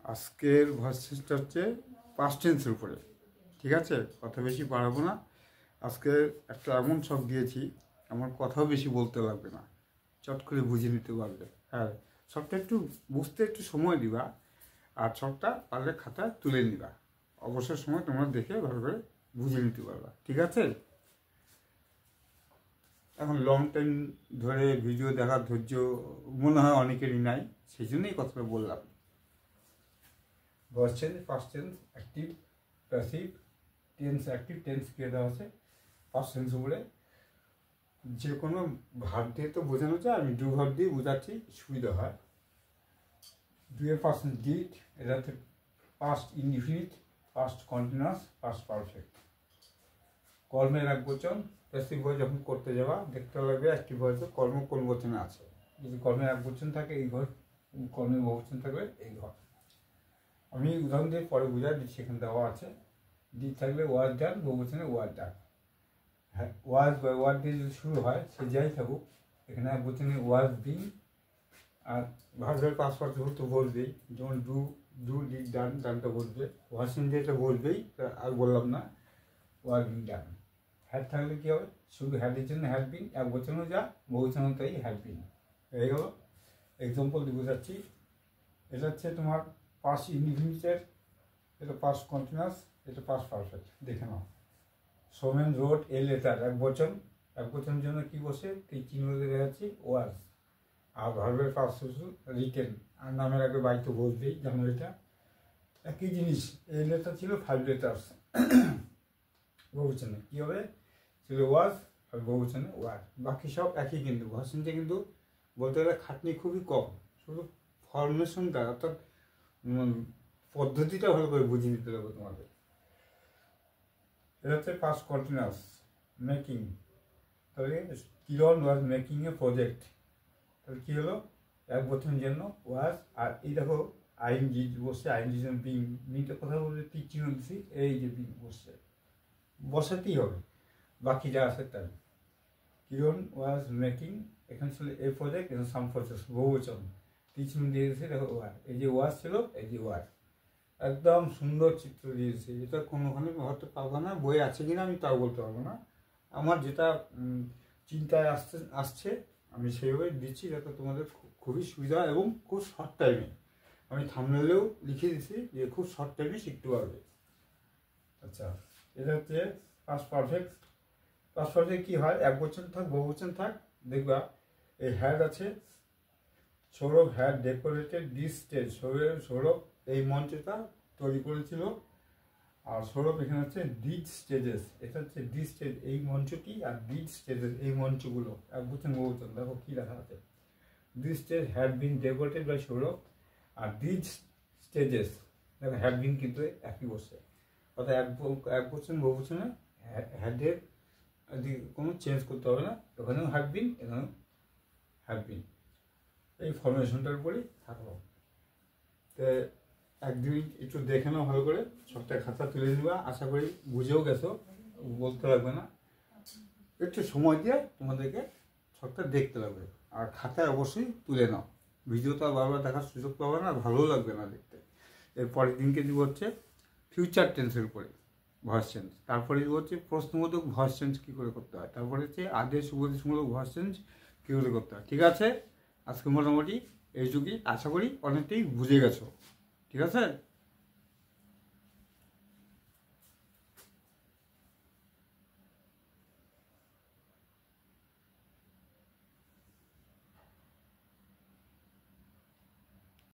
আজকের ভার্সেসটা হচ্ছে পাস্ট টেন্সের উপরে। ঠিক আছে, কথা বেশি বাড়াবো না। আজকে একটা এমন শখ দিয়েছি, আমার কথাও বেশি বলতে লাগবে না, চট করে বুঝে নিতে পারবে। হ্যাঁ, শখটা একটু বুঝতে একটু সময় দিবা, আর শখটা পারলে খাতায় তুলে নিবা। অবসর সময় তোমরা দেখে ভালো করে বুঝে নিতে পারবা। ঠিক আছে, এখন লং টাইম ধরে ভিডিও দেখার ধৈর্য মনে হয় অনেকেরই নাই, সেই জন্যই কথাটা বললাম। Verb change, past tense, active, passive, tense, active tense দিয়ে দেওয়া আছে পাস্ট টেন্স উপরে। যে কোনো ভার্ব দিয়ে তো বোঝানো যায়, আমি ডু ভার্ব দিয়ে বোঝাচ্ছি, সুবিধা হয়। ডুয়ের পার্সন ডিড, এটা হচ্ছে past indefinite, past continuous, past perfect. কর্মের এক বচন, প্যাসিভ ভয়েস যখন করতে যাওয়া দেখতে লাগবে অ্যাক্টিভ ভয়েসে কর্ম কোন বচনে আছে। যদি কর্মের এক বচন থাকে এই ঘর, কর্মের বহুবচন থাকবে এই ঘর। আমি উদাহরণ দিয়ে পরে বোঝাই দিচ্ছি, এখানে দেওয়া আছে। ডি থাকলে ওয়াজ ডান, বহুবচনে ওয়াজ ডান। হ্যাঁ, ওয়াজ বা ওয়ার্ড দিয়ে যদি শুরু হয় সে যাই থাকুক, এখানে এক বচনে ওয়াজ বিং, আর ভার্বের পাসওয়ার্ড তো বলবেই, যেমন ডু, ডু ডিড ডান, ডানটা বলবে, ওয়াশিং দিয়েটা বলবেই, আর বললাম না, ওয়াজ বিং ডান। হ্যাড থাকলে কী হবে, শুধু হ্যাডের জন্য হ্যাড বিন, এক বচনও যা, বহুবচনও তাই হ্যাড বিন। এই হলো এক্সাম্পল দিয়ে বোঝাচ্ছি। এটা হচ্ছে তোমার পাস্ট ইনডিফিনিটের, এটা পাস্ট কন্টিনিউয়াস, এটা পাস্ট পারফেক্ট। দেখে নাও। সোমেন রোড এ লেটার, এক বচন, এক বচনের জন্য কী বসে, এই চিহ্ন দেখা যাচ্ছে ওয়াজ। আর ভার্বের পাস্ট রিটেন, আর নামের আগে বাই তো বলবেই, জানো এটা একই জিনিস। এই লেটার ছিল 5 লেটার্স, বহুবচনে কী হবে, ছিল ওয়াজ, আর বহুবচনে ওয়ার। বাকি সব একই, কিন্তু ভার্সনটা কিন্তু বলতে গেলে খাটনি খুবই কম, শুধু ফরমেশনটা অর্থাৎ পদ্ধতিটা ভালো করে বুঝিয়ে নিতে হবে তোমাদের। এটা হচ্ছে পাস্ট কন্টিনিউয়াস। মেকিং, তাহলে কিরণ ওয়াজ মেকিং এ প্রজেক্ট, তাহলে কী হলো, এক বছরের জন্য ওয়াজ, আর এই দেখো আইএনজি বসছে, আইএনজির জন্য বিং, বিংটা কথা বলতে তীর চিহ্ন দিচ্ছি, এই যে বিং বসছে, বসাতেই হবে, বাকি যা আছে তাই। কিরণ ওয়াজ মেকিং, এখানে ছিল এ প্রজেক্ট, এখানে সাম প্রসেস, বহুবচন, তীর চিহ্ন দিয়ে দিয়েছে, দেখো ওয়ার, এই যে ওয়াজ ছিল, এই যে ওয়ার, একদম সুন্দর চিত্র দিয়েছে। এটা কোনোখানে হয়তো পাবো না, বই আছে কিনা আমি তাও বলতে পারবো না, আমার যেটা চিন্তায় আসছে আমি সেইভাবে দিচ্ছি, যাতে তোমাদের খুবই সুবিধা এবং খুব শর্ট টাইমে। আমি থাম্বনেলেও লিখে দিচ্ছি যে খুব শর্ট টাইমে শিখতে পারবে। আচ্ছা, এটা হচ্ছে পাস্ট পারফেক্ট। পাস্ট পারফেক্ট কী হয়, এক বচন থাক, বহুবচন থাক, দেখবা এই হ্যাড আছে, Sourav had decorated this stage, Sourav এই মঞ্চটা তৈরি করেছিল। আর সৌরভ এখানে হচ্ছে ডিড স্টেজেস, এটা হচ্ছে ডি স্টেজ এই মঞ্চটি, আর ডিড স্টেজেস এই মঞ্চগুলো, এক বচন বহুবচন, দেখো কী লেখা আছে, the stage had been decorated by Sourav, আর ডিড স্টেজেস দেখো হ্যাড বিন কিন্তু একই বসে, অর্থাৎ এক বচন বহুবচনে হ্যাডের কোনো চেঞ্জ করতে হবে না, ওখানেও হ্যাড বিন, এখানেও হ্যাড বিন, এই ফরমেশনটার উপরেই থাকলো। তো একদিন একটু দেখে নাও ভালো করে, সবটা খাতা তুলে নিবা, আশা করি বুঝেও গেছো, বলতে লাগবে না। একটু সময় দিয়ে তোমাদেরকে সবটা দেখতে লাগবে, আর খাতায় অবশ্যই তুলে নাও। ভিডিও তো আর বারবার দেখার সুযোগ পাবে না, ভালোও লাগবে না দেখতে। এর পরের দিনকে দিব হচ্ছে ফিউচার টেন্সের উপরে ভয়েস চেঞ্জ, তারপরে দিব হচ্ছে প্রশ্নবোধক ভয়েস চেঞ্জ কী করে করতে হয়, তারপরে হচ্ছে আদেশ উপদেশমূলক ভয়েস চেঞ্জ কী করে করতে হয়। ঠিক আছে, আজকে মোটামুটি এইটুকুই, আশা করি অনেকটাই বুঝে গেছো। ঠিক আছে।